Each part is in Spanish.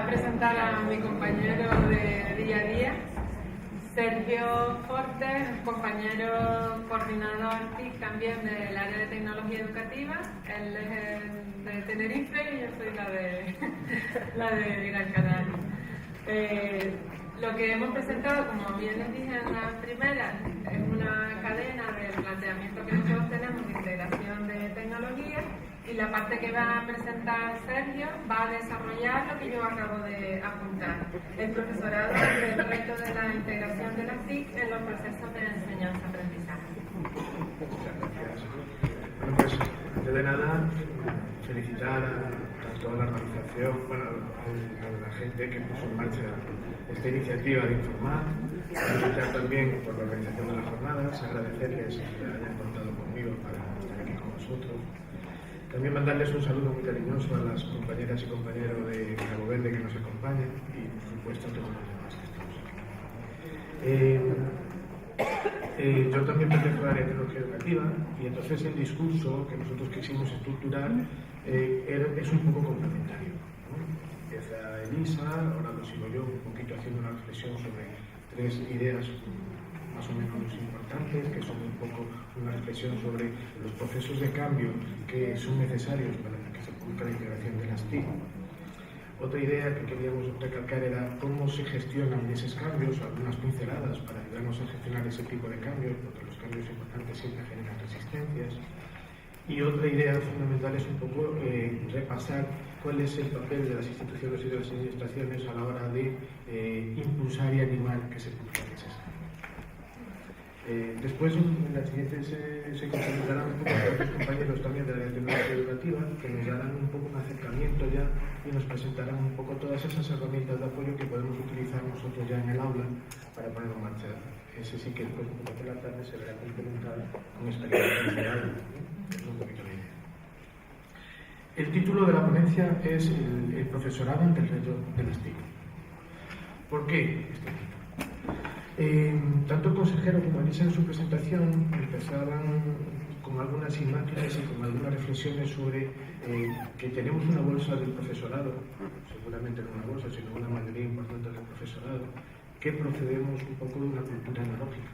a presentar a mi compañero de día a día, Sergio Fortes, compañero coordinador TIC también del área de tecnología educativa. Él es de Tenerife y yo soy la de Gran Canaria. Lo que hemos presentado, como bien les dije en la primera, es una cadena del planteamiento que nosotros tenemos de integración de tecnología, y la parte que va a presentar Sergio va a desarrollar lo que yo acabo de apuntar: el profesorado del reto de la integración de las TIC en los procesos de enseñanza-aprendizaje. Muchas gracias. Bueno, pues antes de nada, felicitar a toda la organización, a la gente que puso en marcha esta iniciativa de informar, felicitar también por la organización de las jornadas, agradecerles que hayan contado conmigo para estar aquí con nosotros. También mandarles un saludo muy cariñoso a las compañeras y compañeros de Cabo Verde que nos acompañan y, por supuesto, a todos los demás que estamos aquí. Yo también pertenezco al área de tecnología educativa, y entonces el discurso que nosotros quisimos estructurar es un poco complementario, ¿no? Empieza Elisa, ahora lo sigo yo un poquito haciendo una reflexión sobre tres ideas más o menos importantes, que son un poco una reflexión sobre los procesos de cambio que son necesarios para que se produzca la integración de las TIC. Otra idea que queríamos recalcar era cómo se gestionan esos cambios, algunas pinceladas para ayudarnos a gestionar ese tipo de cambios, porque los cambios importantes siempre generan resistencias. Y otra idea fundamental es un poco repasar cuál es el papel de las instituciones y de las administraciones a la hora de impulsar y animar que se produzcan esos cambios. Después, en la siguiente se complementarán un poco con los compañeros también de la tecnología educativa, que nos darán un poco un acercamiento ya y nos presentarán un poco todas esas herramientas de apoyo que podemos utilizar nosotros ya en el aula para poner en marcha. Ese sí que después, un poco por la tarde, se verá complementado con experiencias de aula. Es un poquito la idea. El título de la ponencia es el profesorado ante el reto de las TIC. ¿Por qué este título? Tanto el consejero como Elisa en su presentación empezaban con algunas imágenes y con algunas reflexiones sobre que tenemos una bolsa del profesorado, seguramente no una bolsa, sino una mayoría importante del profesorado, que procedemos un poco de una cultura analógica.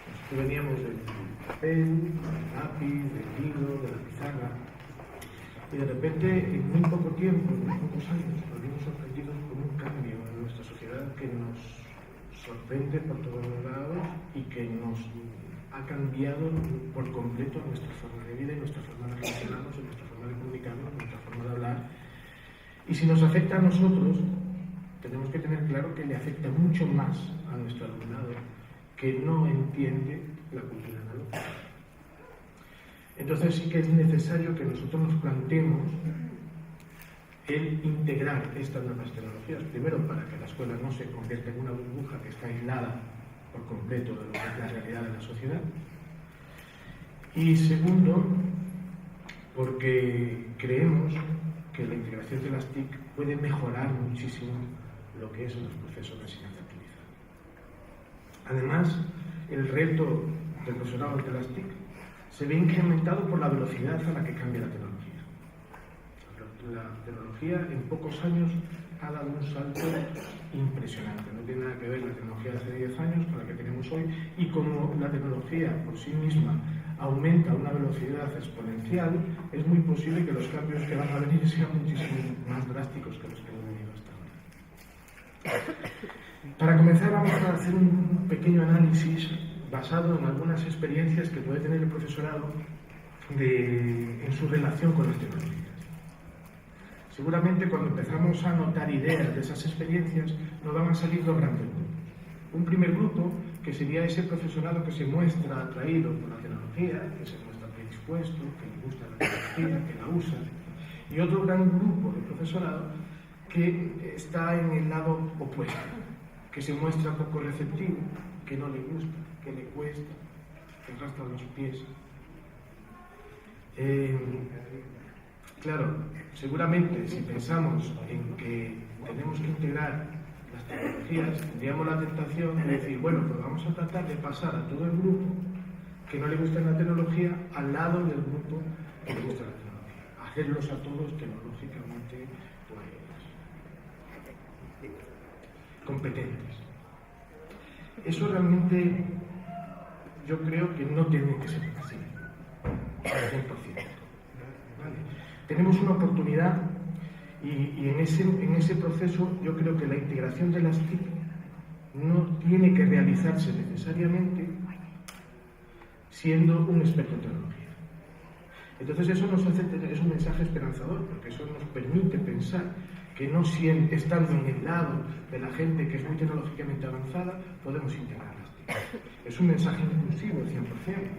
Nosotros veníamos del papel, del lápiz, del libro, de la pizarra, y de repente, en muy poco tiempo, en muy pocos años, nos vimos sorprendidos por un cambio en nuestra sociedad que nos sorprende por todos los lados y que nos ha cambiado por completo nuestra forma de vida y nuestra forma de relacionarnos, y nuestra forma de comunicarnos, nuestra forma de hablar. Y si nos afecta a nosotros, tenemos que tener claro que le afecta mucho más a nuestro alumnado, que no entiende la cultura analógica. Entonces sí que es necesario que nosotros nos planteemos el integrar estas nuevas tecnologías, primero para que la escuela no se convierta en una burbuja que está aislada por completo de lo que es la realidad de la sociedad, y segundo, porque creemos que la integración de las TIC puede mejorar muchísimo lo que es los procesos de enseñanza-aprendizaje. Además, el reto del profesorado ante las TIC se ve incrementado por la velocidad a la que cambia la tecnología. La tecnología en pocos años ha dado un salto impresionante. No tiene nada que ver la tecnología de hace 10 años con la que tenemos hoy, y como la tecnología por sí misma aumenta a una velocidad exponencial, es muy posible que los cambios que van a venir sean muchísimo más drásticos que los que hemos venido hasta ahora. Para comenzar, vamos a hacer un pequeño análisis basado en algunas experiencias que puede tener el profesorado en su relación con las tecnologías. Seguramente cuando empezamos a notar ideas de esas experiencias nos van a salir dos grandes grupos. Un primer grupo, que sería ese profesorado que se muestra atraído por la tecnología, que se muestra predispuesto, que le gusta la tecnología, que la usa. Y otro gran grupo de profesorado que está en el lado opuesto, que se muestra poco receptivo, que no le gusta, que le cuesta, que arrastra los pies. Claro, seguramente si pensamos en que tenemos que integrar las tecnologías, tendríamos la tentación de decir, bueno, pues vamos a tratar de pasar a todo el grupo que no le gusta la tecnología al lado del grupo que le gusta la tecnología. Hacerlos a todos tecnológicamente pues, competentes. Eso realmente yo creo que no tiene que ser así, al 100%. ¿Vale? Tenemos una oportunidad y en ese proceso yo creo que la integración de las TIC no tiene que realizarse necesariamente siendo un experto en tecnología. Entonces eso nos hace tener, es un mensaje esperanzador, porque eso nos permite pensar que no siendo, estando en el lado de la gente que es muy tecnológicamente avanzada, podemos integrar las TIC. Es un mensaje inclusivo al 100%,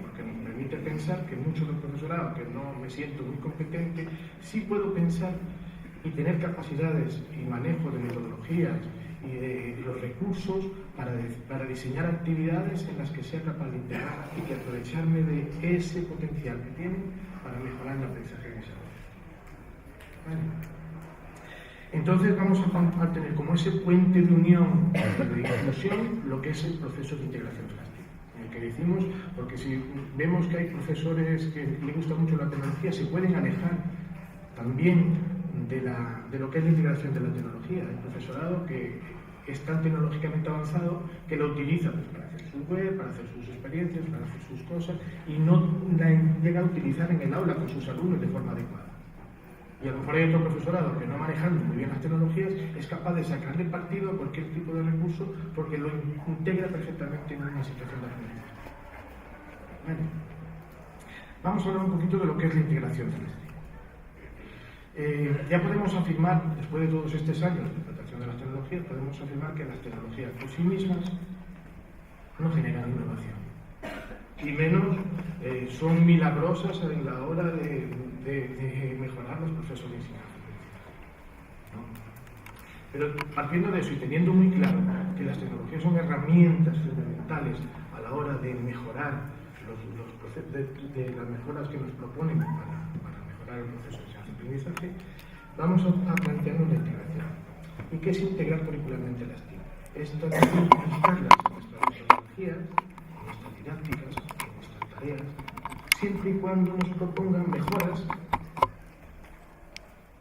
porque nos permite pensar que muchos del profesorado, que no me siento muy competente, sí puedo pensar y tener capacidades y manejo de metodologías y de los recursos para diseñar actividades en las que sea capaz de integrar y que aprovecharme de ese potencial que tienen para mejorar el aprendizaje en esa área. ¿Vale? Entonces vamos a tener como ese puente de unión, de inclusión, lo que es el proceso de integración de las TIC. En el que decimos, porque si vemos que hay profesores que les gusta mucho la tecnología, se pueden alejar también de lo que es la integración de la tecnología. El profesorado que es tan tecnológicamente avanzado que lo utiliza pues, para hacer su web, para hacer sus experiencias, para hacer sus cosas y no la llega a utilizar en el aula con sus alumnos de forma adecuada. Y a lo mejor hay otro profesorado que no manejando muy bien las tecnologías es capaz de sacarle partido a cualquier tipo de recurso porque lo integra perfectamente en una situación de aprendizaje. Bueno, vamos a hablar un poquito de lo que es la integración de las TIC. Ya podemos afirmar, después de todos estos años de implantación de las tecnologías, podemos afirmar que las tecnologías por sí mismas no generan innovación. Y menos son milagrosas en la hora de mejorar los procesos de enseñanza. ¿No? Pero partiendo de eso y teniendo muy claro que las tecnologías son herramientas fundamentales a la hora de mejorar los procesos, de las mejoras que nos proponen para mejorar el proceso de enseñanza-aprendizaje, vamos a plantear una integración. ¿Y qué es integrar curricularmente las TIC? Es tratar de utilizarlas en nuestras metodologías, en nuestras didácticas, en nuestras tareas, siempre y cuando nos propongan mejoras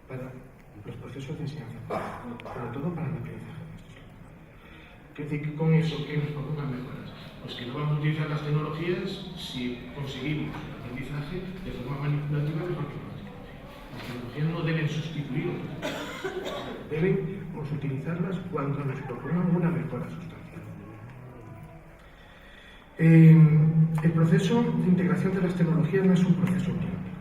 para los procesos de enseñanza, sobre todo para el aprendizaje de nuestros alumnos. ¿Qué decir con eso que nos propongan mejoras? Pues que no vamos a utilizar las tecnologías si conseguimos el aprendizaje de forma manipulativa mejor que la tecnología. Las tecnologías no deben sustituir otras. Deben utilizarlas cuando nos propongan una mejora sustancial. El proceso de integración de las tecnologías no es un proceso automático,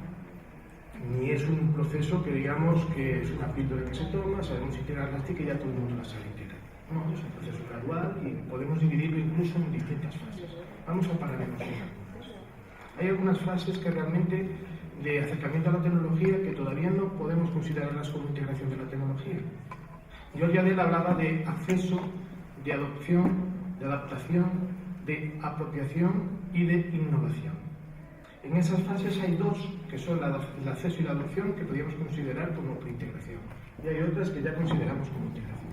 ni es un proceso que digamos que es una píldora que se toma, sabemos integrar las TIC y ya todo el mundo las sabe integrar. No, es un proceso gradual y podemos dividirlo incluso en distintas fases. Vamos a pararnos en algunas. Hay algunas fases que realmente de acercamiento a la tecnología que todavía no podemos considerarlas como integración de la tecnología. Jordi Adell hablaba de acceso, de adopción, de adaptación, de apropiación y de innovación. En esas fases hay dos, que son el acceso y la adopción, que podríamos considerar como preintegración. Y hay otras que ya consideramos como integración.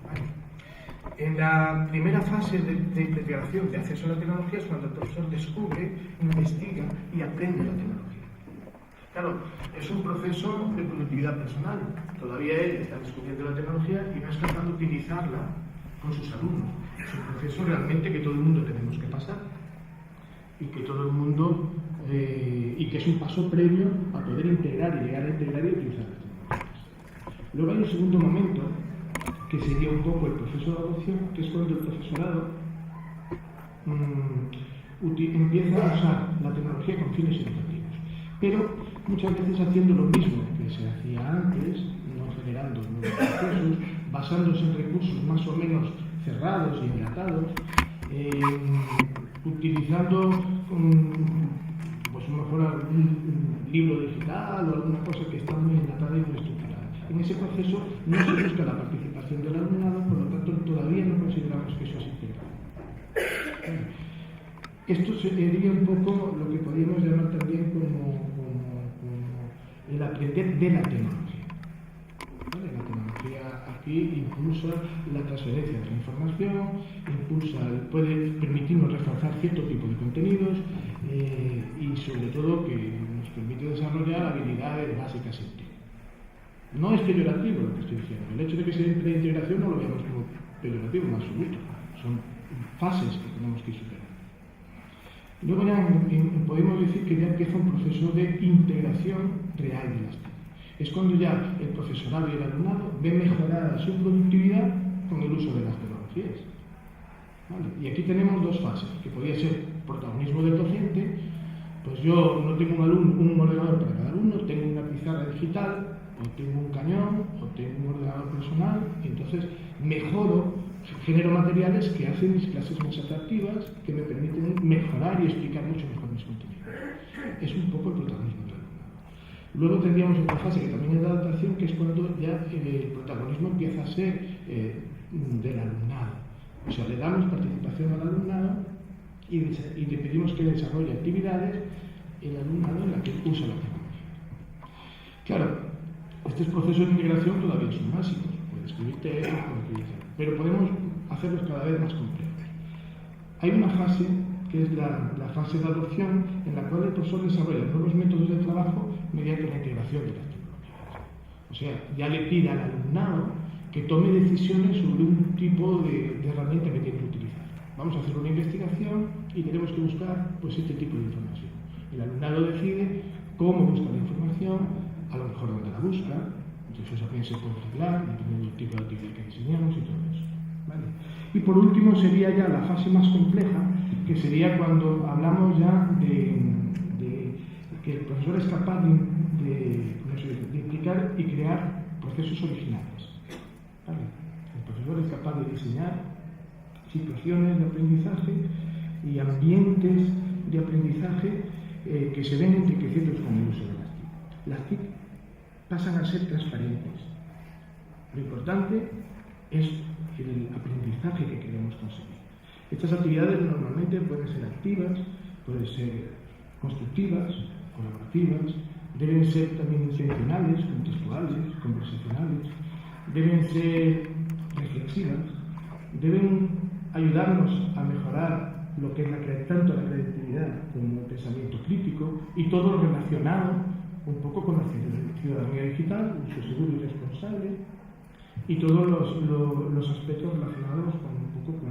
¿Vale? En la primera fase de integración de acceso a la tecnología es cuando el profesor descubre, investiga y aprende la tecnología. Claro, es un proceso de productividad personal. Todavía él está descubriendo la tecnología y no es capaz de utilizarla con sus alumnos. Es un proceso realmente que todo el mundo tenemos que pasar y que todo el mundo y que es un paso previo a poder integrar y llegar a integrar y utilizar las tecnologías. Luego hay un segundo momento que sería un poco el proceso de adopción, que es cuando el profesorado empieza a usar la tecnología con fines educativos, pero muchas veces haciendo lo mismo que se hacía antes, no generando nuevos procesos, basándose en recursos más o menos cerrados y enlatados, utilizando pues a lo mejor algún libro digital o alguna cosa que está muy enlatada y muy estructurada. En ese proceso no se busca la participación del alumnado, por lo tanto todavía no consideramos que eso es integrado. Esto sería un poco lo que podríamos llamar también como el aprender de la tecnología. ¿Vale? La tecnología aquí impulsa la transferencia de la información, puede permitirnos reforzar cierto tipo de contenidos y sobre todo que nos permite desarrollar habilidades básicas en TIC. No es peyorativo lo que estoy diciendo. El hecho de que sea de integración no lo veamos como peyorativo en absoluto. Son fases que tenemos que superar. Luego ya podemos decir que ya empieza un proceso de integración real de las TIC. Es cuando ya el profesorado y el alumnado ven mejorada su productividad con el uso de las tecnologías. ¿Vale? Y aquí tenemos dos fases, que podría ser protagonismo del docente. Pues yo no tengo un ordenador para cada alumno, tengo una pizarra digital, o tengo un cañón, o tengo un ordenador personal, y entonces mejoro, genero materiales que hacen mis clases más atractivas, que me permiten mejorar y explicar mucho mejor mis contenidos. Es un poco el protagonismo del alumnado. Luego tendríamos otra fase que también es de adaptación, que es cuando ya el protagonismo empieza a ser del alumnado. O sea, le damos participación al alumnado y le pedimos que desarrolle actividades el alumnado en la que usa la tecnología. Claro, estos procesos de integración todavía son básicos, puede escribir textos, pero podemos hacerlos cada vez más complejos. Hay una fase que es la fase de adopción, en la cual el profesor desarrolla nuevos métodos de trabajo mediante la integración de las tecnologías. O sea, ya le pide al alumnado que tome decisiones sobre un tipo de herramienta que tiene que utilizar. Vamos a hacer una investigación y tenemos que buscar pues, este tipo de información. El alumnado decide cómo busca la información, a lo mejor dónde la busca, entonces eso también se puede arreglar, dependiendo del tipo de actividad que diseñamos y todo eso. ¿Vale? Y por último sería ya la fase más compleja, que sería cuando hablamos ya de que el profesor es capaz de implicar y crear procesos originales. ¿Vale? El profesor es capaz de diseñar situaciones de aprendizaje y ambientes de aprendizaje que se ven enriquecidos con el uso de las TIC. Las TIC pasan a ser transparentes. Lo importante es el aprendizaje que queremos conseguir. Estas actividades normalmente pueden ser activas, pueden ser constructivas, colaborativas, deben ser también intencionales, contextuales, conversacionales, deben ser reflexivas, deben ayudarnos a mejorar lo que es tanto la creatividad como el pensamiento crítico y todo lo relacionado un poco con la ciudadanía digital, uso seguro y responsable y todos los aspectos relacionados con un poco con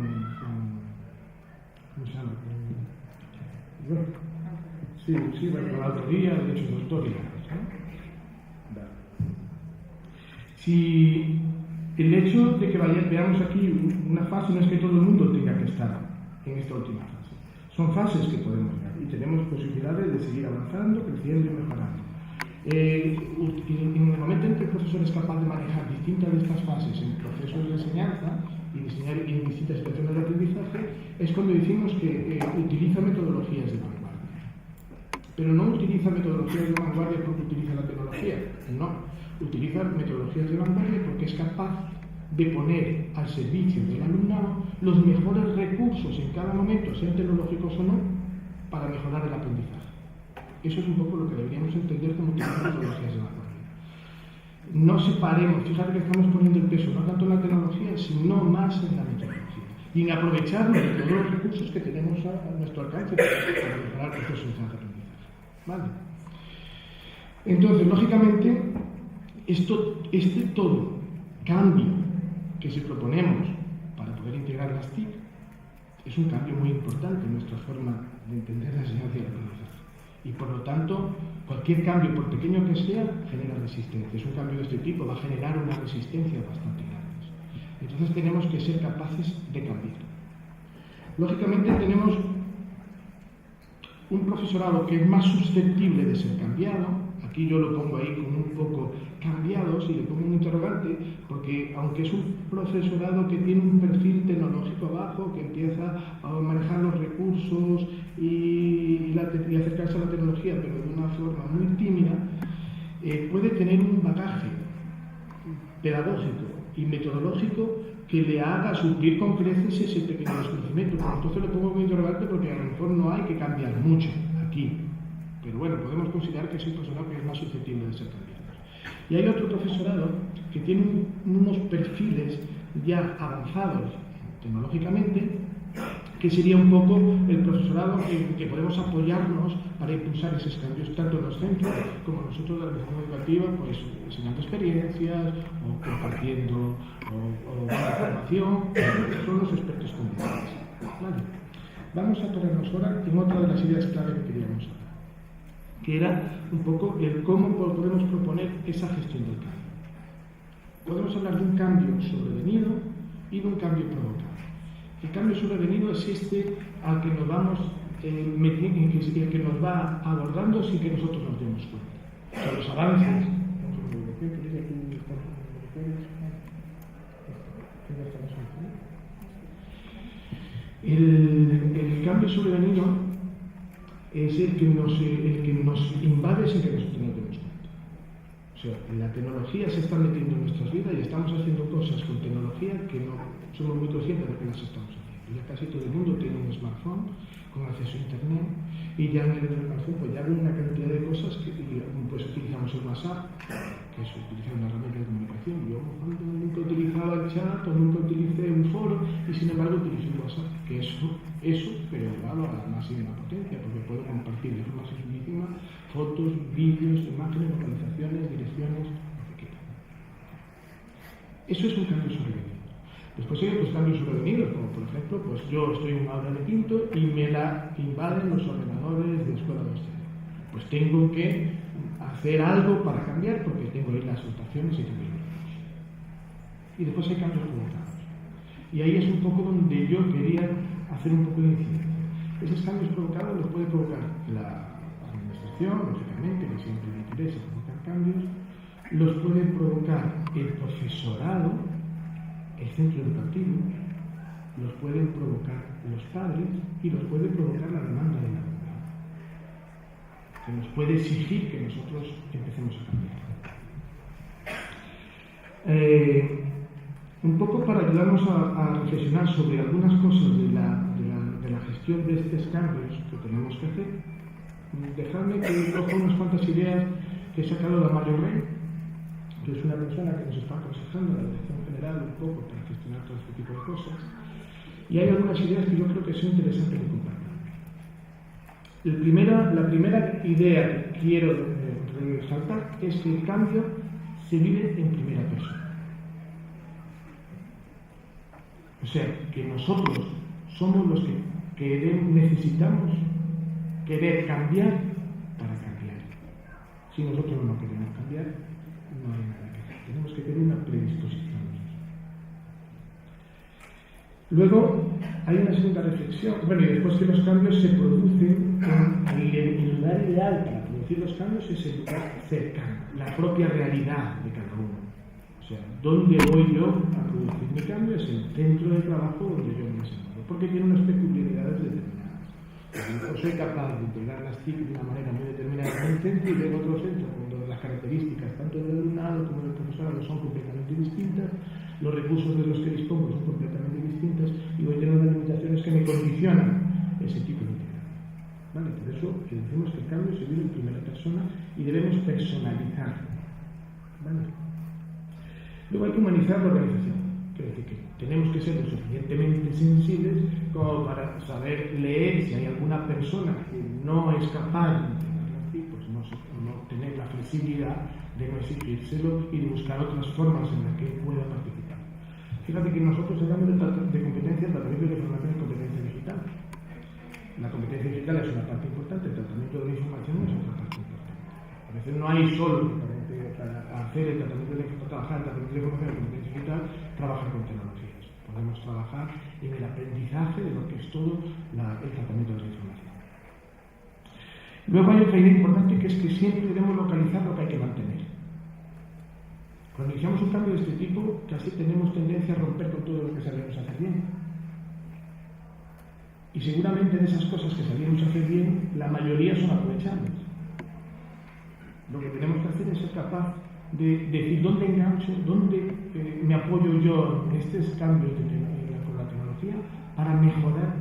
¿cómo se llama? Con la autoría, derechos de autor y demás. Si el hecho de que veamos aquí una fase no es que todo el mundo tenga que estar en esta última fase. Son fases que podemos ver y tenemos posibilidades de seguir avanzando, creciendo y mejorando. En el momento en que el profesor es capaz de manejar distintas de estas fases en procesos de enseñanza y diseñar en distintas situaciones de aprendizaje, es cuando decimos que utiliza metodologías de vanguardia. Pero no utiliza metodologías de vanguardia porque utiliza la tecnología, no. Utiliza metodologías de vanguardia porque es capaz de poner al servicio del alumnado los mejores recursos en cada momento, sean tecnológicos o no, para mejorar el aprendizaje. Eso es un poco lo que deberíamos entender como utilizar metodologías de vanguardia. No separemos, fíjate que estamos poniendo el peso no tanto en la tecnología, sino más en la metodología. Y en aprovechar de todos los recursos que tenemos a nuestro alcance para mejorar procesos de aprendizaje. ¿Vale? Entonces, lógicamente, todo cambio que se proponemos para poder integrar las TIC es un cambio muy importante en nuestra forma de entender la enseñanza y el aprendizaje. Y por lo tanto, cualquier cambio, por pequeño que sea, genera resistencia. Es un cambio de este tipo, va a generar una resistencia bastante grande. Entonces tenemos que ser capaces de cambiar. Lógicamente tenemos un profesorado que es más susceptible de ser cambiado. Aquí yo lo pongo ahí como un poco cambiado, si le pongo un interrogante, porque aunque es un profesorado que tiene un perfil tecnológico bajo, que empieza a manejar los recursos y acercarse a la tecnología, pero de una forma muy tímida, puede tener un bagaje pedagógico y metodológico que le haga suplir con creces ese pequeño desconocimiento. Entonces lo pongo como interrogante porque a lo mejor no hay que cambiar mucho aquí. Pero bueno, podemos considerar que es un profesorado que es más susceptible de ser cambiado. Y hay otro profesorado que tiene unos perfiles ya avanzados tecnológicamente, que sería un poco el profesorado en que podemos apoyarnos para impulsar esos cambios, tanto en los centros como nosotros de la educación educativa, pues enseñando experiencias o compartiendo o dando formación, son los expertos comunitarios. Vale. Vamos a ponernos ahora en otra de las ideas clave que queríamos hablar, que era un poco el cómo podemos proponer esa gestión del cambio. Podemos hablar de un cambio sobrevenido y de un cambio provocado. El cambio sobrevenido es este al que nos vamos el que nos va abordando sin que nosotros nos demos cuenta. O sea, los avances. El cambio sobrevenido es el que nos invade sin que nosotros nos demos cuenta. O sea, la tecnología se está metiendo en nuestras vidas y estamos haciendo cosas con tecnología que no somos muy conscientes de que las estamos haciendo. Ya casi todo el mundo tiene un smartphone con acceso a internet y ya en el smartphone pues ya hay una cantidad de cosas que pues utilizamos el WhatsApp, que es utilizar una herramienta de comunicación. Yo nunca he utilizado el chat o nunca utilicé un foro y sin embargo utilizo el WhatsApp, que es eso pero elevado a la máxima potencia, porque puedo compartir de forma sencillísima fotos, vídeos, imágenes, localizaciones, direcciones, lo que quiera. Eso es un cambio sobrevenido. Después hay otros cambios sobrevenidos, como por ejemplo, pues yo estoy en una aula de quinto y me la invaden los ordenadores de escuela de hostelería. Pues tengo que hacer algo para cambiar porque tengo ahí las dotaciones y tengo ahí los. Y después hay cambios provocados. Y ahí es un poco donde yo quería hacer un poco de incidencia. Esos cambios provocados los puede provocar la administración, lógicamente, que siempre le interesa provocar cambios, los puede provocar el profesorado, el centro educativo, los pueden provocar los padres y los puede provocar la demanda de la comunidad, que nos puede exigir que nosotros empecemos a cambiar. Un poco para ayudarnos a reflexionar sobre algunas cosas de la gestión de estos cambios que tenemos que hacer, dejadme que coja unas cuantas ideas que he sacado de Mario Rey, que es una persona que nos está aconsejando la dirección general un poco para gestionar todo este tipo de cosas, y hay algunas ideas que yo creo que son interesantes de compartir. La primera idea que quiero resaltar es que el cambio se vive en primera persona. O sea, que nosotros somos los que necesitamos querer cambiar para cambiar. Si nosotros no queremos cambiar, no hay nada que hacer. Tenemos que tener una predisposición. Luego, hay una segunda reflexión. Bueno, y después que los cambios se producen, el lugar ideal para producir los cambios es el lugar cercano, la propia realidad de cada uno. O sea, ¿dónde voy yo a producir mi cambio? Es el centro de trabajo donde yo me desenvuelvo, porque tiene unas peculiaridades determinadas. A lo mejor soy capaz de integrar las TIC de una manera muy determinada en un centro y en otro centro, cuando las características tanto del alumnado como del profesorado son completamente distintas, los recursos de los que dispongo son completamente distintos y voy a tener unas limitaciones que me condicionan ese tipo de integral. ¿Vale? Por eso decimos que el cambio se vive en primera persona y debemos personalizarlo. ¿Vale? Luego hay que humanizar la organización. Quiere decir que tenemos que ser lo suficientemente sensibles como para saber leer si hay alguna persona que no es capaz de integrar las TIC, pues no tener la flexibilidad de no exigírselo y de buscar otras formas en las que pueda participar. Fíjate que nosotros hablamos de competencias, tratamiento de información y competencia digital. La competencia digital es una parte importante, el tratamiento de la información es otra parte importante. A veces no hay solo para hacer el tratamiento de la información y competencia digital, trabajar con tecnologías. Podemos trabajar en el aprendizaje de lo que es todo el tratamiento de la información. Luego hay otra idea importante, que es que siempre debemos localizar lo que hay que mantener. Cuando iniciamos un cambio de este tipo, casi tenemos tendencia a romper con todo lo que sabemos hacer bien. Y seguramente de esas cosas que sabíamos hacer bien, la mayoría son aprovechables. Lo que tenemos que hacer es ser capaz de decir dónde engancho, dónde me apoyo yo en estos cambios con la tecnología para mejorar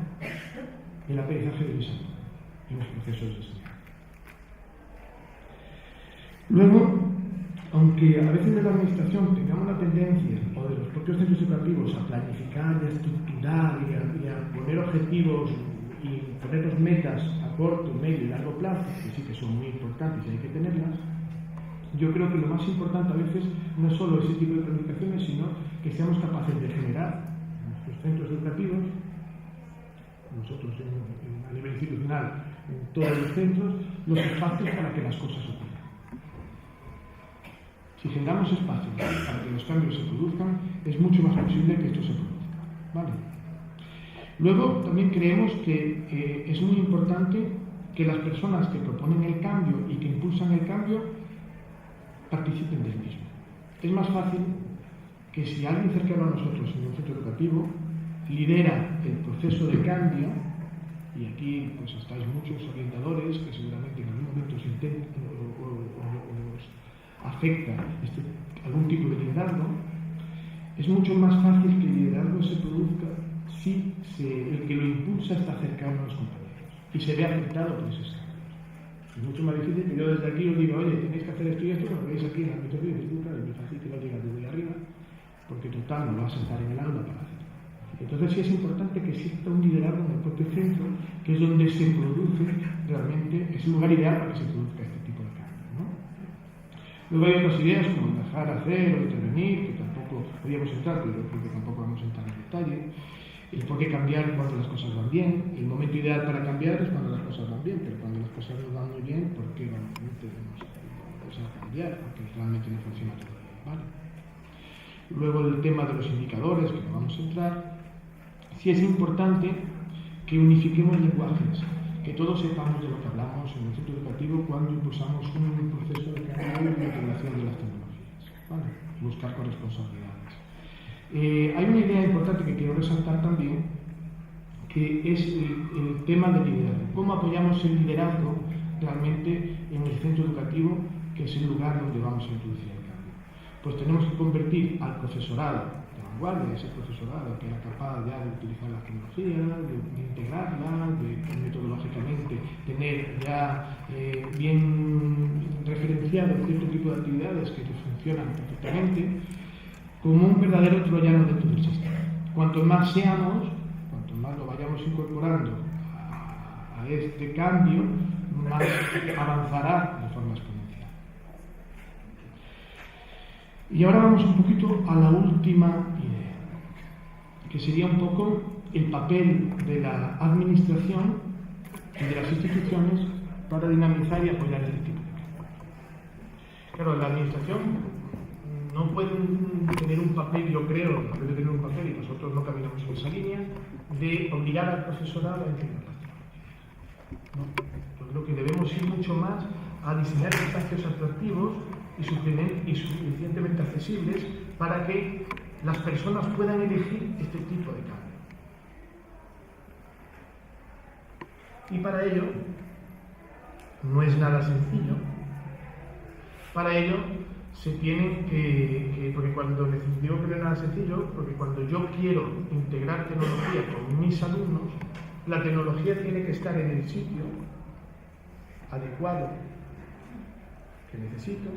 el aprendizaje de mis alumnos en los procesos de enseñanza. Luego, aunque aunque a veces de la administración tengamos la tendencia, o de los propios centros educativos, a planificar y a estructurar y a poner objetivos y ponernos metas a corto, medio y largo plazo, que sí que son muy importantes y hay que tenerlas, yo creo que lo más importante a veces no es solo ese tipo de planificaciones, sino que seamos capaces de generar en nuestros centros educativos, nosotros a nivel institucional, en todos los centros, los espacios para que las cosas ocurran. Si generamos espacios para que los cambios se produzcan, es mucho más posible que esto se produzca. ¿Vale? Luego, también creemos que es muy importante que las personas que proponen el cambio y que impulsan el cambio participen del mismo. Es más fácil que si alguien cercano a nosotros en un centro educativo lidera el proceso de cambio, y aquí pues estáis muchos orientadores que seguramente en algún momento os intentan o os afecta algún tipo de liderazgo, es mucho más fácil que el liderazgo se produzca si el que lo impulsa está cercano a los compañeros y se ve afectado por esos cambios. Es mucho más difícil que yo desde aquí os diga, oye, tenéis que hacer esto y esto, lo veis aquí en la metodología de Educa, es muy fácil que lo diga desde arriba, porque total no lo va a sentar en el aula para hacerlo. Entonces sí es importante que exista un liderazgo en el propio centro, que es donde se produce realmente, es el lugar ideal para que se produzca este tipo de cambio, ¿no? Luego hay otras ideas como dejar hacer o intervenir, que tampoco podríamos entrar, pero creo que tampoco vamos a entrar en detalle. El por qué cambiar cuando las cosas van bien. El momento ideal para cambiar es cuando las cosas van bien, pero cuando las cosas no van muy bien, ¿por qué vamos a cambiar? Porque realmente no funciona todo bien, ¿vale? Luego el tema de los indicadores, que no vamos a entrar. Sí es importante que unifiquemos lenguajes, que todos sepamos de lo que hablamos en el centro educativo cuando impulsamos un proceso de cambio y de integración de las tecnologías, ¿vale? Buscar corresponsabilidades. Hay una idea importante que quiero resaltar también, que es el tema del liderazgo. ¿Cómo apoyamos el liderazgo realmente en el centro educativo, que es el lugar donde vamos a introducir el cambio? Pues tenemos que convertir al profesorado de vanguardia, ese profesorado que era capaz ya de utilizar las tecnologías, de integrarlas, de metodológicamente tener ya bien referenciado cierto tipo de actividades que funcionan perfectamente, como un verdadero troyano dentro del sistema. Cuanto más seamos, cuanto más lo vayamos incorporando a este cambio, más avanzará de forma exponencial. Y ahora vamos un poquito a la última idea, que sería un poco el papel de la administración y de las instituciones para dinamizar y apoyar este tipo de cambio. Claro, la administración no pueden tener un papel, yo creo, no puede tener un papel, y nosotros no caminamos en esa línea, de obligar al profesorado a integrar las tecnologías. No, yo creo que debemos ir mucho más a diseñar espacios atractivos y suficientemente accesibles para que las personas puedan elegir este tipo de cambio. Y para ello, no es nada sencillo, para ello se tiene que porque cuando digo que no es nada sencillo, porque cuando yo quiero integrar tecnología con mis alumnos, la tecnología tiene que estar en el sitio adecuado que necesito,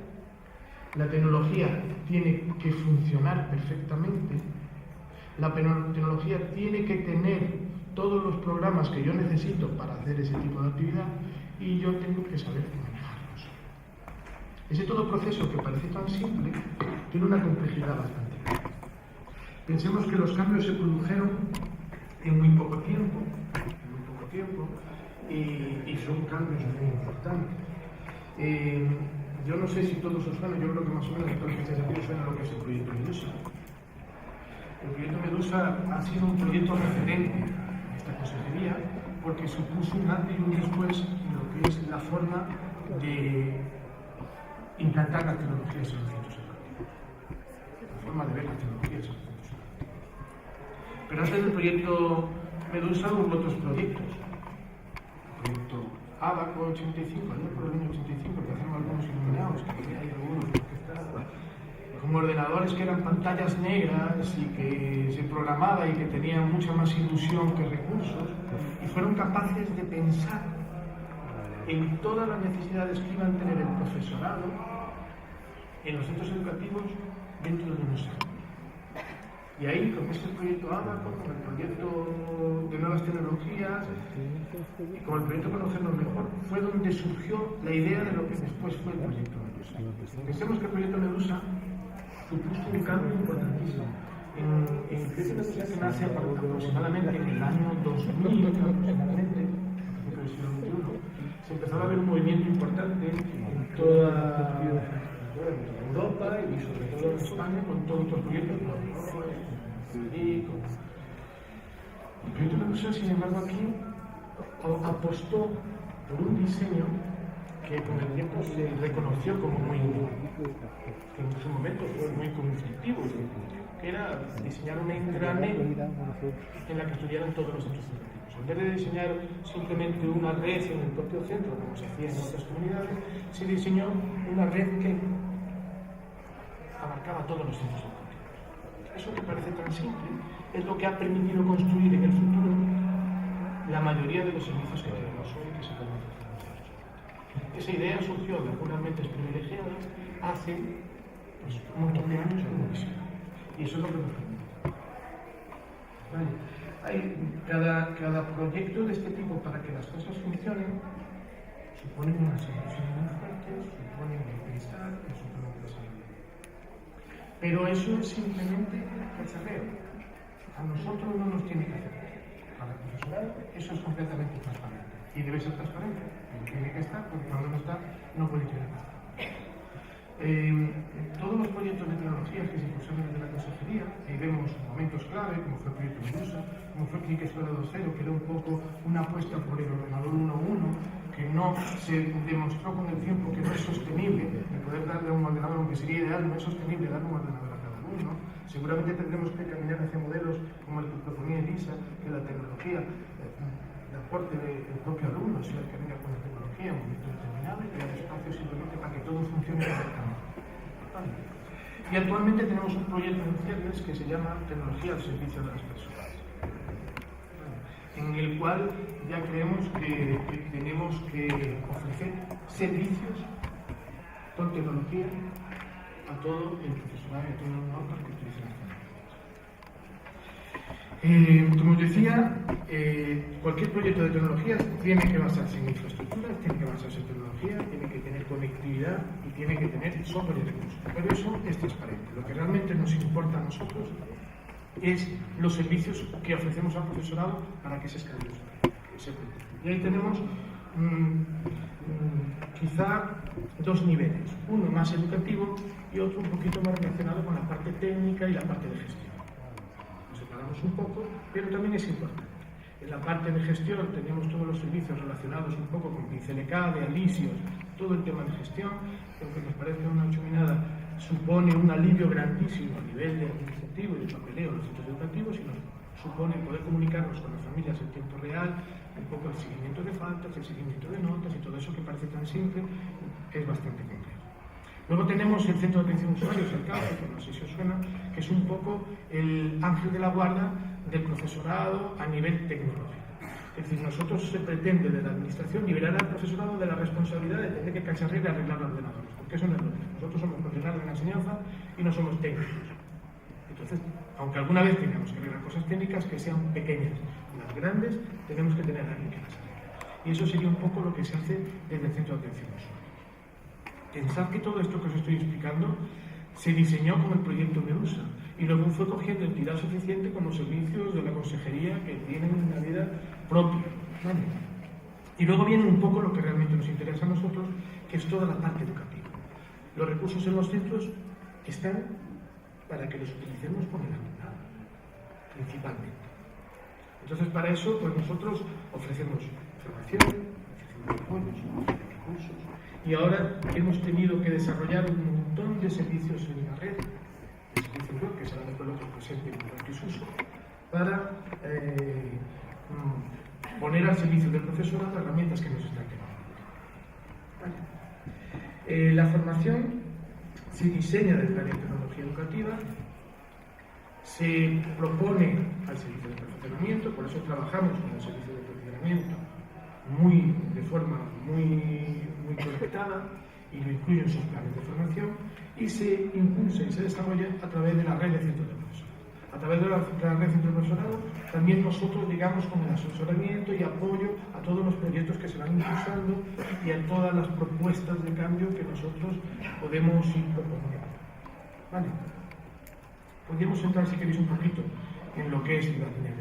la tecnología tiene que funcionar perfectamente, la tecnología tiene que tener todos los programas que yo necesito para hacer ese tipo de actividad y yo tengo que saber manejarlos. Ese todo proceso que parece tan simple tiene una complejidad bastante grande. Pensemos que los cambios se produjeron en muy poco tiempo y son cambios muy importantes. Yo no sé si todos os suena, yo creo que más o menos todos los que estáis aquí os suena lo que es el proyecto Medusa. El proyecto Medusa ha sido un proyecto referente a esta consejería porque supuso un antes y un después en lo que es la forma de implantar las tecnologías en los centros educativos, la forma de ver las tecnologías en los centros educativos. Pero antes del proyecto Medusa hubo otros proyectos. El proyecto Abaco 85, allá por el año 85, que hacemos algunos iluminados, que hay algunos como ordenadores que eran pantallas negras y que se programaba y que tenían mucha más ilusión que recursos, y fueron capaces de pensar en todas las necesidades que iban a tener el profesorado en los centros educativos dentro de unos años. Y ahí, con este proyecto Abaco, con el proyecto de nuevas tecnologías y con el proyecto Conocernos Mejor, fue donde surgió la idea de lo que después fue el proyecto Medusa. Pensemos que el proyecto Medusa supuso un cambio importantísimo. En el proyecto Medusa, que nace aproximadamente en el año 2000, aproximadamente, del siglo XXI, se empezó a ver un movimiento importante en toda Europa y sobre todo en España con todos estos proyectos. El proyecto Medusa, sin embargo, aquí apostó por un diseño que con el tiempo se reconoció como muy, que en su momento fue muy conflictivo, que era diseñar una intranet en la que estudiaran todos los centros educativos. En vez de diseñar simplemente una red en el propio centro, como se hacía en otras comunidades, se diseñó una red que abarcaba todos los centros educativos. Eso que parece tan simple es lo que ha permitido construir en el futuro la mayoría de los servicios que tenemos hoy que se pueden ofrecer a nuestros estudiantes. Esa idea surgió de algunas mentes privilegiadas hace un montón de años en Universidad. Y eso es lo que nos permite. Vale. Cada proyecto de este tipo, para que las cosas funcionen, supone una solución muy fuerte, supone pensar, supone desarrollo. Pero eso es simplemente cacharreo. A nosotros no nos tiene que hacer. Para el profesorado, eso es completamente transparente. Y debe ser transparente. Tiene que estar, porque cuando no está, no puede tener que estar. Todos los proyectos de tecnologías que se impulsaron desde la consejería, y vemos momentos clave, como fue el proyecto Medusa, como fue Clic Escuela 2.0, que era un poco una apuesta por el ordenador 1.1, que no se demostró con el tiempo que no es sostenible, de poder darle a un ordenador, aunque sería ideal, no es sostenible darle un ordenador a cada uno. Seguramente tendremos que caminar hacia modelos como el que proponía Elisa, que la tecnología de aporte del propio alumno, sea el que venga con la tecnología en un momento determinado y crear espacios simplemente para que todo funcione correctamente. Y actualmente tenemos un proyecto en ciernes que se llama Tecnología al servicio de las personas, en el cual ya creemos que tenemos que ofrecer servicios con tecnología a todo el profesorado y a todo el alumnado para que utilicen las tecnologías. Como os decía, cualquier proyecto de tecnología tiene que basarse en infraestructuras, tiene que basarse en tecnología, tiene que tener conectividad y tiene que tener software y recursos. Pero eso es transparente. Lo que realmente nos importa a nosotros es los servicios que ofrecemos al profesorado para que se escale ese proyecto. Y ahí tenemos quizá dos niveles, uno más educativo y otro un poquito más relacionado con la parte técnica y la parte de gestión. Nos separamos un poco, pero también es importante. En la parte de gestión tenemos todos los servicios relacionados un poco con Pincelec, de Alisios, todo el tema de gestión, que aunque nos parezca una chuminada, supone un alivio grandísimo a nivel de administrativo y de papeleo en los centros educativos y nos supone poder comunicarnos con las familias en tiempo real, un poco el seguimiento de faltas, el seguimiento de notas y todo eso que parece tan simple es bastante complejo. Luego tenemos el Centro de Atención a Usuarios, el CAUCE, que no sé si os suena, que es un poco el ángel de la guarda del profesorado a nivel tecnológico. Es decir, nosotros se pretende de la administración liberar al profesorado de la responsabilidad de tener que cacharrear y arreglar los ordenadores, porque eso no es lo mismo. Nosotros somos profesionales de la enseñanza y no somos técnicos. Entonces, aunque alguna vez tengamos que arreglar cosas técnicas que sean pequeñas, las grandes tenemos que tener a alguien que las arregle. Y eso sería un poco lo que se hace desde el Centro de Atención a Usuarios. Pensad que todo esto que os estoy explicando se diseñó con el proyecto Medusa y luego fue cogiendo entidad suficiente como servicios de la consejería que tienen una vida propia. ¿Vale? Y luego viene un poco lo que realmente nos interesa a nosotros, que es toda la parte educativa. Los recursos en los centros están para que los utilicemos con el alumnado, principalmente. Entonces, para eso, pues nosotros ofrecemos formación, ofrecemos apoyos, ofrecemos recursos. Y ahora hemos tenido que desarrollar un montón de servicios en la red, de servicios web, que será después lo que presente en multiuso, para poner al servicio del profesor las herramientas que nos están quedando. Vale. La formación se diseña desde la tecnología educativa, se propone al servicio de perfeccionamiento, por eso trabajamos con el servicio de perfeccionamiento de forma muy conectada y lo incluye en sus planes de formación y se impulsa y se desarrolla a través de la red de centros de profesorado. A través de la red de centros de profesorado también nosotros llegamos con el asesoramiento y apoyo a todos los proyectos que se van impulsando y a todas las propuestas de cambio que nosotros podemos ir proponiendo. ¿Vale? Podríamos entrar, si queréis, un poquito en lo que es la línea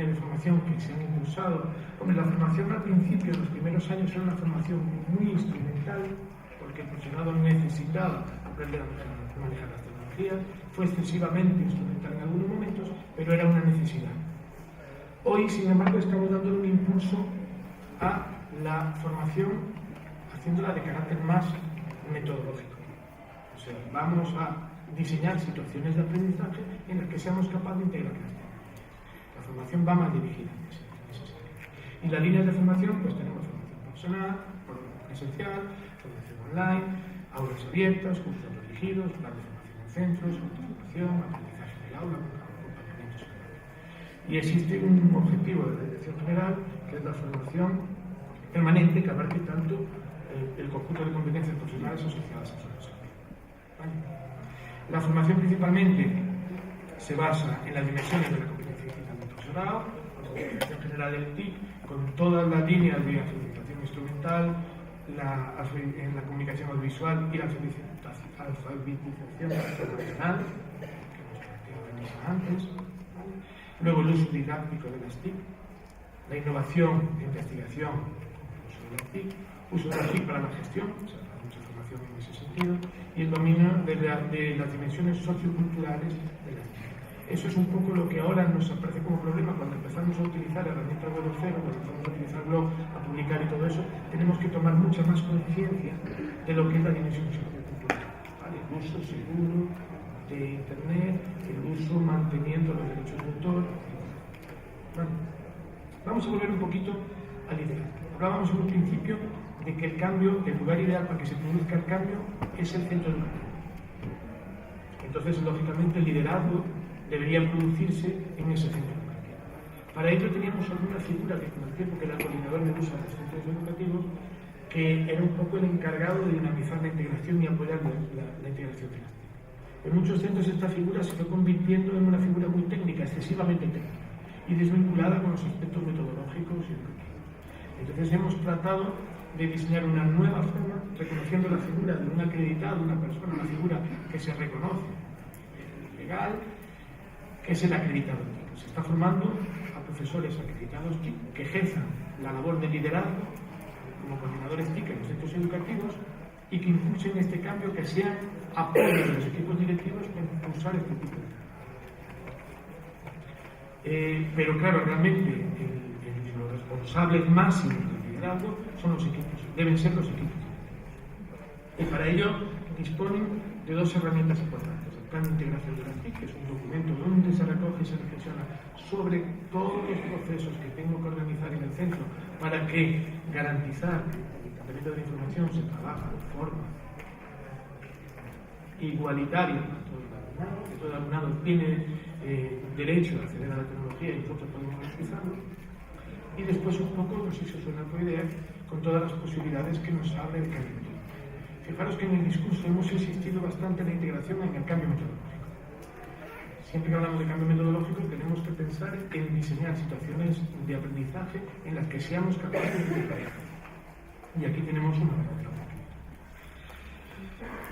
de formación, que se han impulsado. Hombre, la formación al principio, en los primeros años, era una formación muy instrumental, porque el profesorado necesitaba aprender a manejar las tecnologías, fue excesivamente instrumental en algunos momentos, pero era una necesidad. Hoy, sin embargo, estamos dando un impulso a la formación, haciéndola de carácter más metodológico. O sea, vamos a diseñar situaciones de aprendizaje en las que seamos capaces de integrar las tecnologías. La formación va más dirigida en ese sentido. Y las líneas de formación, pues tenemos formación profesional, presencial, formación online, aulas abiertas, cursos dirigidos, plan de formación en centros, autoformación, aprendizaje en el aula, acompañamiento escolar. Y existe un objetivo de la Dirección General, que es la formación permanente, que abarque tanto el conjunto de competencias profesionales asociadas a su desarrollo. ¿Vale? La formación principalmente se basa en las dimensiones de la competencia digital del profesorado, la Dirección General del TIC, con todas las líneas de alfabetización instrumental, en la comunicación audiovisual y la alfabetización profesional, que hemos planteado antes. ¿Vale? Luego el uso didáctico de las TIC, la innovación e investigación, uso de las TIC, uso de las TIC para la gestión, o sea, para mucha formación en ese sentido, y el dominio de las dimensiones socioculturales de las TIC. Eso es un poco lo que ahora nos aparece como problema cuando empezamos a utilizar herramientas web 0, cuando empezamos a utilizar blog, a publicar y todo eso, tenemos que tomar mucha más conciencia de lo que es la dimensión sociocultural. ¿Vale? El uso seguro de Internet, el uso manteniendo los derechos de autor. Bueno, vamos a volver un poquito al liderazgo. Hablábamos en un principio de que el cambio, el lugar ideal para que se produzca el cambio es el centro educativo. Entonces, lógicamente, el liderazgo debería producirse en ese centro educativo. Para ello teníamos alguna figura que con el tiempo, que era el coordinador de uso de los centros educativos, que era un poco el encargado de dinamizar la integración y apoyar la integración de las TIC. En muchos centros esta figura se fue convirtiendo en una figura muy técnica, excesivamente técnica, y desvinculada con los aspectos metodológicos y educativos. Entonces hemos tratado de diseñar una nueva forma, reconociendo la figura de un acreditado, una persona, una figura que se reconoce legal, que es el acreditado TIC. Se está formando a profesores acreditados TIC que ejerzan la labor de liderazgo como coordinadores TIC en los centros educativos y que impulsen este cambio, que sean apoyo de los equipos directivos para impulsar este tipo de pero claro, realmente los responsables máximos del liderazgo son los equipos, deben ser los equipos. Y para ello disponen de dos herramientas importantes. El plan de integración de las TIC, que es un documento donde se recoge y se reflexiona sobre todos los procesos que tengo que organizar en el centro para que garantizar que el tratamiento de la información se trabaja de forma igualitaria para todo el alumnado, que todo el alumnado tiene derecho a acceder a la tecnología y nosotros podemos utilizarlo. Y después un poco, no sé si os suena por idea, con todas las posibilidades que nos abre el cambio metodológico. Fijaros que en el discurso hemos insistido bastante en la integración en el cambio metodológico. Siempre que hablamos de cambio metodológico tenemos que pensar en diseñar situaciones de aprendizaje en las que seamos capaces de integrar. Y aquí tenemos una verdadera oportunidad.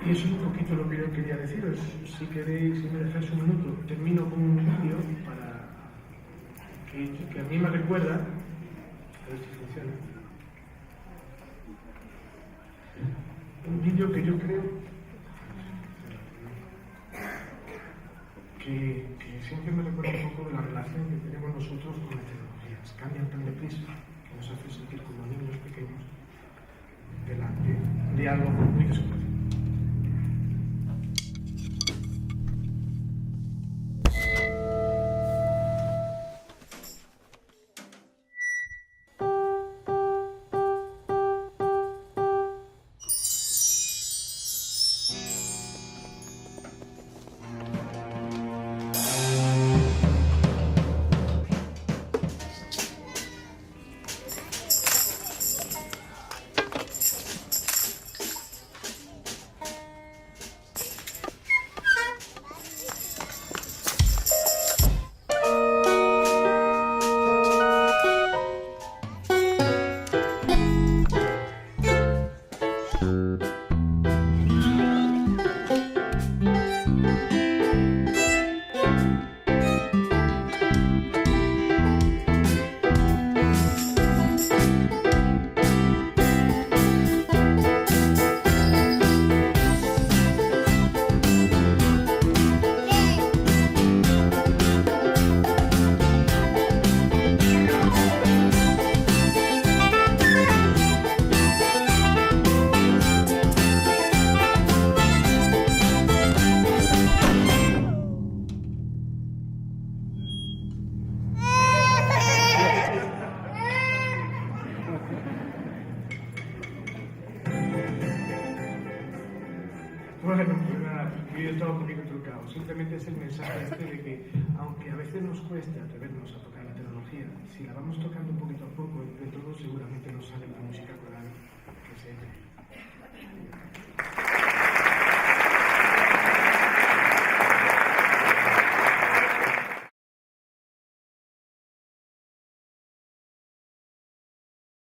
Y eso es un poquito lo que yo quería deciros. Si queréis, si me dejáis un minuto, termino con un vídeo para que a mí me recuerda, a ver si funciona. Un vídeo que yo creo que siempre me recuerda un poco de la relación que tenemos nosotros con las tecnologías. Cambian tan deprisa que nos hace sentir como niños pequeños delante de algo muy desconocido. Bueno, pues nada, yo estaba un poquito trucado. Simplemente es el mensaje este de que, aunque a veces nos cueste atrevernos a tocar la tecnología, si la vamos tocando un poquito a poco, entre todos seguramente nos sale la música coral